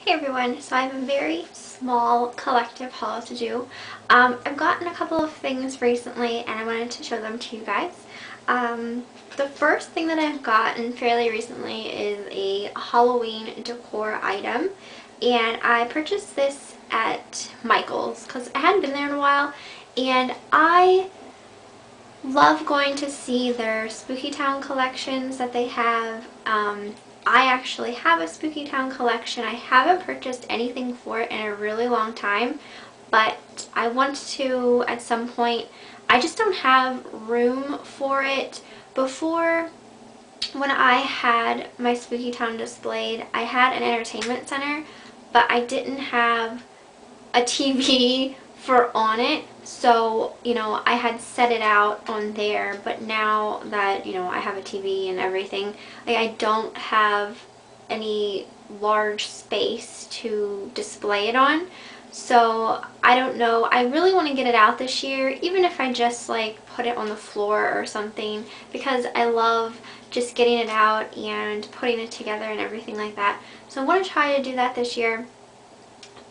Hey everyone, so I have a very small collective haul to do. I've gotten a couple of things recently and I wanted to show them to you guys. The first thing that I've gotten fairly recently is a Halloween decor item, and I purchased this at Michael's because I hadn't been there in a while, and I love going to see their Spooky Town collections that they have. I actually have a Spooky Town collection. I haven't purchased anything for it in a really long time, but I want to at some point. I just don't have room for it. Before, when I had my Spooky Town displayed, I had an entertainment center, but I didn't have a TV for on it, so I had set it out on there, but now that I have a TV and everything, like, I don't have any large space to display it on. So I don't know, I really want to get it out this year, even if I just like put it on the floor or something, because I love just getting it out and putting it together and everything like that. So I want to try to do that this year.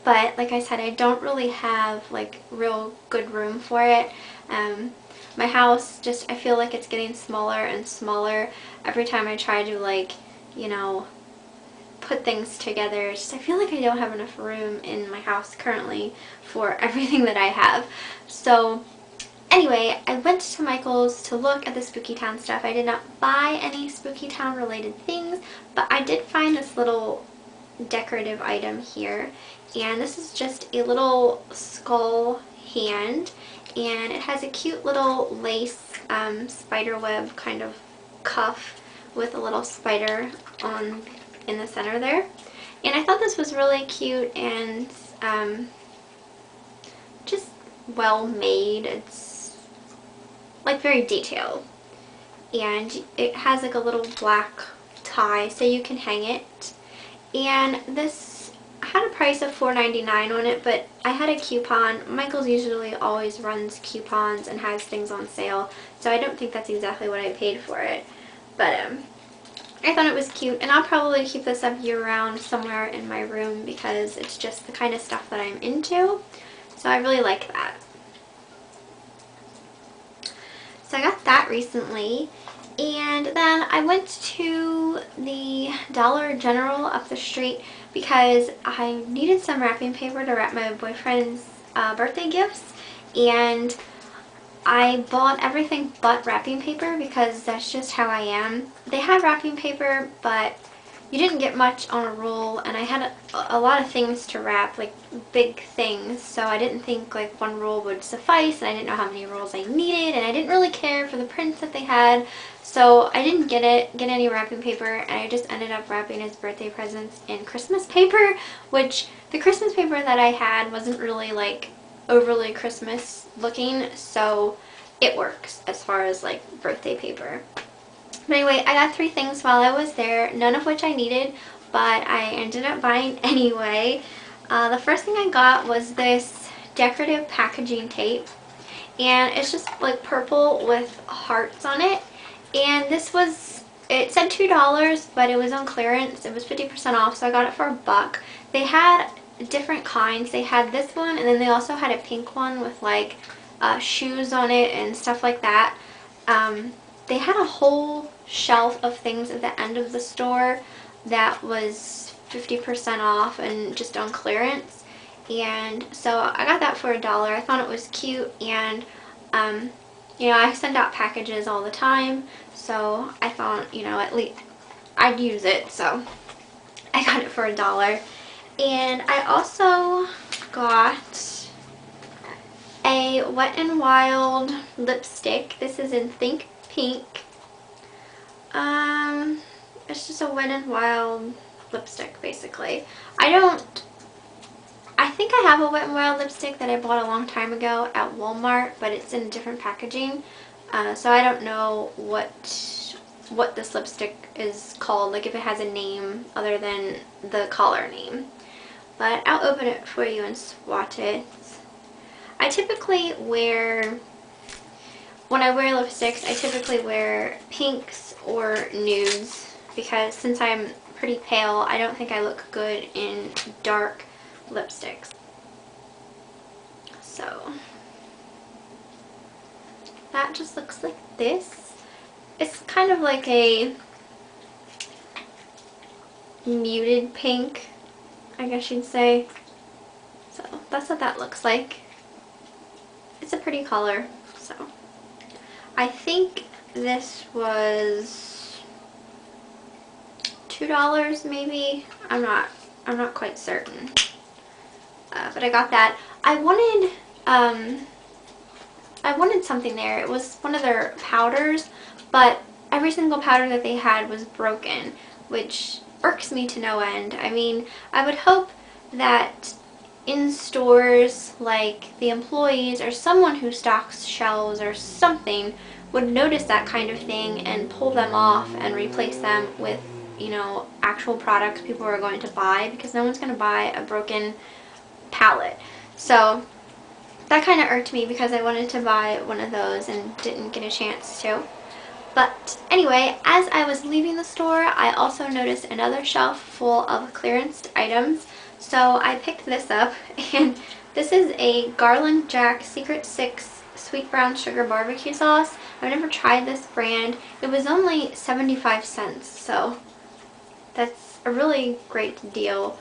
But like I said, I don't really have like real good room for it. My house just, I feel like it's getting smaller and smaller every time I try to put things together. I feel like I don't have enough room in my house currently for everything that I have. So anyway, I went to Michael's to look at the Spooky Town stuff. I did not buy any Spooky Town related things, but I did find this little decorative item here, and this is just a little skull hand, and it has a cute little lace spider web kind of cuff with a little spider on in the center there. And I thought this was really cute and just well made. It's like very detailed, and it has like a little black tie so you can hang it. And this had a price of $4.99 on it, but I had a coupon. Michael's usually always runs coupons and has things on sale, so I don't think that's exactly what I paid for it. But I thought it was cute, and I'll probably keep this up year-round somewhere in my room because it's just the kind of stuff that I'm into. So I really like that. So I got that recently. And then I went to the Dollar General up the street because I needed some wrapping paper to wrap my boyfriend's birthday gifts, and I bought everything but wrapping paper because that's just how I am. They had wrapping paper, but you didn't get much on a roll, and I had a lot of things to wrap, like big things, so I didn't think like one roll would suffice, and I didn't know how many rolls I needed, and I didn't really care for the prints that they had, so I didn't get any wrapping paper, and I just ended up wrapping his birthday presents in Christmas paper, which the Christmas paper that I had wasn't really like overly Christmas looking, so it works as far as like birthday paper. But anyway, I got 3 things while I was there, none of which I needed, but I ended up buying anyway. The first thing I got was this decorative packaging tape, and it's just like purple with hearts on it, and this was, it said $2, but it was on clearance. It was 50% off, so I got it for $1. They had different kinds. They had this one, and then they also had a pink one with like shoes on it and stuff like that. They had a whole shelf of things at the end of the store that was 50% off and just on clearance, and so I got that for $1. I thought it was cute, and I send out packages all the time, so I thought at least I'd use it, so I got it for $1. And I also got a Wet n Wild lipstick. This is in Think Pink. It's just a Wet n Wild lipstick, basically. I think I have a Wet n Wild lipstick that I bought a long time ago at Walmart, but it's in different packaging. So I don't know what this lipstick is called, like if it has a name other than the color name. But I'll open it for you and swatch it. I typically wear, when I wear lipsticks, I typically wear pinks or nudes, because since I'm pretty pale. I don't think I look good in dark lipsticks. So that just looks like this. It's kind of like a muted pink, I guess you'd say. So that's what that looks like. It's a pretty color. So I think this was $2 maybe. I'm not quite certain. But I got that. I wanted something there. It was one of their powders, but every single powder that they had was broken, which irks me to no end. I mean, I would hope that in stores, like the employees or someone who stocks shelves or something would notice that kind of thing and pull them off and replace them with, you know, actual products people are going to buy, because no one's going to buy a broken palette. So that kind of irked me because I wanted to buy one of those and didn't get a chance to. But anyway, as I was leaving the store, I also noticed another shelf full of clearance items. So I picked this up, and this is a Garland Jack Secret 6 Sweet Brown Sugar Barbecue Sauce. I've never tried this brand. It was only 75 cents, so that's a really great deal.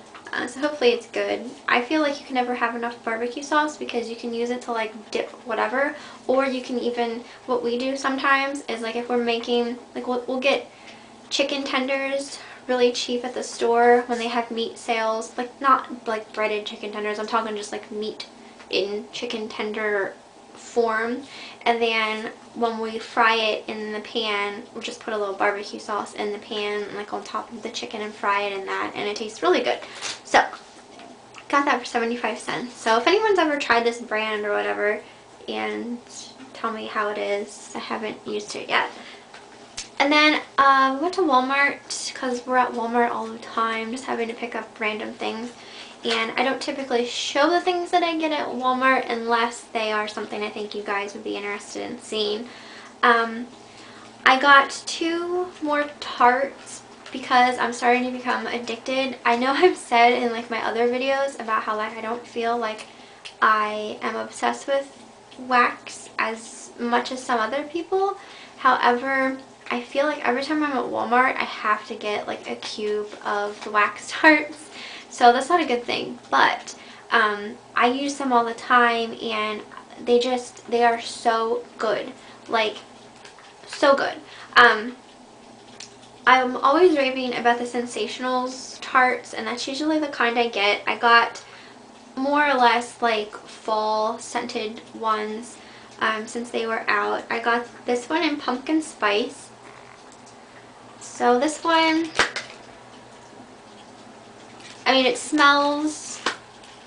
So hopefully it's good. I feel like you can never have enough barbecue sauce because you can use it to like dip whatever, or you can even, what we do sometimes is like if we're making, like we'll get chicken tenders really cheap at the store when they have meat sales, like not like breaded chicken tenders, I'm talking just like meat in chicken tender form, and then when we fry it in the pan, we'll just put a little barbecue sauce in the pan, like on top of the chicken, and fry it in that, and it tastes really good. So got that for 75 cents. So if anyone's ever tried this brand or whatever, and tell me how it is. I haven't used it yet. And then we went to Walmart because we're at Walmart all the time, just having to pick up random things. And I don't typically show the things that I get at Walmart unless they are something I think you guys would be interested in seeing. I got 2 more Tarts because I'm starting to become addicted. I know I've said in like my other videos about how like I don't feel like I am obsessed with wax as much as some other people. However, I feel like every time I'm at Walmart, I have to get like a cube of the wax Tarts. So that's not a good thing, but I use them all the time, and they are so good, like so good. I'm always raving about the Sensationals Tarts, and that's usually the kind I get. I got more or less like fall scented ones since they were out. I got this one in pumpkin spice. So this one, I mean, it smells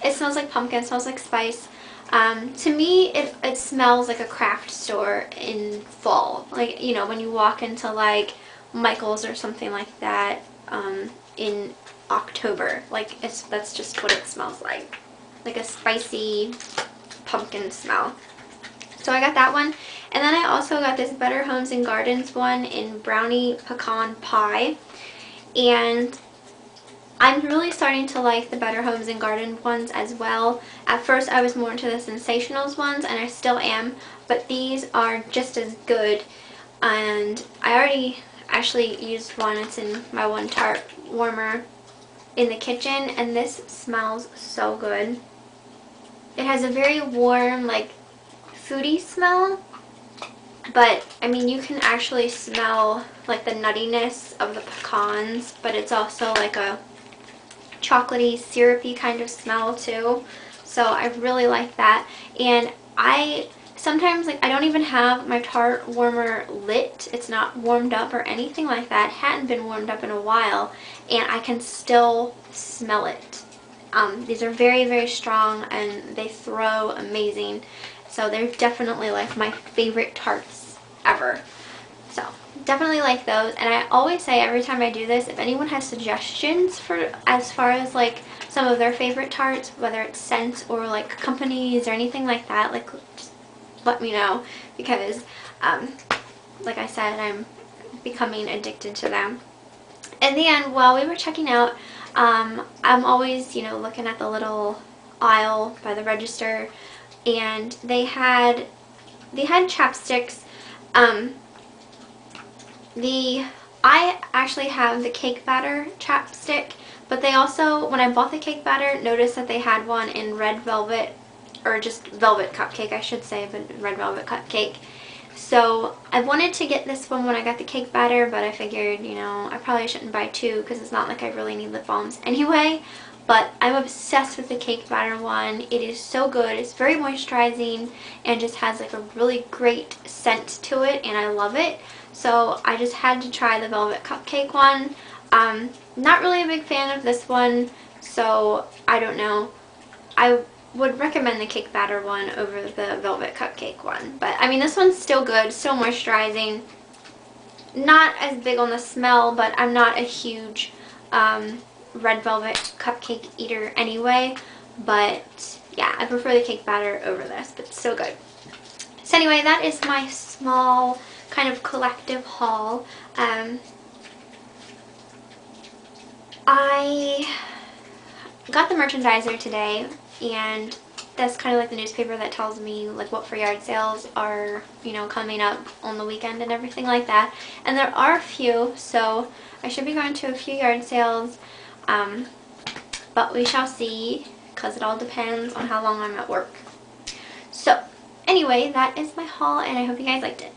like pumpkin, it smells like spice. To me, it smells like a craft store in fall. Like, you know, when you walk into like Michael's or something like that in October. Like, that's just what it smells like. Like a spicy pumpkin smell. So I got that one. And then I also got this Better Homes and Gardens one in brownie pecan pie. And I'm really starting to like the Better Homes and Garden ones as well. At first I was more into the Sensationals ones, and I still am, but these are just as good. And I already actually used one. It's in my one Tart warmer in the kitchen, and this smells so good. It has a very warm, like, foodie smell, but I mean, you can actually smell like the nuttiness of the pecans, but it's also like a chocolatey, syrupy kind of smell too. So I really like that. And I sometimes, like, I don't even have my Tart warmer lit. It's not warmed up or anything like that. It hadn't been warmed up in a while, and I can still smell it. These are very, very strong, and they throw amazing. So they're definitely like my favorite Tarts ever. So definitely like those. And I always say every time I do this, if anyone has suggestions for as far as like some of their favorite Tarts, whether it's scents or like companies or anything like that, like just let me know, because like I said, I'm becoming addicted to them. in the end, while we were checking out, I'm always, you know, looking at the little aisle by the register, and they had chapsticks. Um, I actually have the cake batter chapstick, but they also, when I bought the cake batter, noticed that they had one in red velvet, or just velvet cupcake, I should say, but red velvet cupcake. So I wanted to get this one when I got the cake batter, but I figured, you know, I probably shouldn't buy two because it's not like I really need lip balms anyway. But I'm obsessed with the cake batter one. It is so good. It's very moisturizing and just has like a really great scent to it, and I love it. So I just had to try the velvet cupcake one. Not really a big fan of this one, so I don't know. I would recommend the cake batter one over the velvet cupcake one. But I mean, this one's still good, still moisturizing. Not as big on the smell, but I'm not a huge red velvet cupcake eater anyway. But yeah, I prefer the cake batter over this, but it's still good. So anyway, that is my small kind of collective haul. I got the merchandiser today, and that's kind of like the newspaper that tells me like what free yard sales are, you know, coming up on the weekend and everything like that. And there are a few, so I should be going to a few yard sales, but we shall see, because it all depends on how long I'm at work. So anyway, that is my haul, and I hope you guys liked it.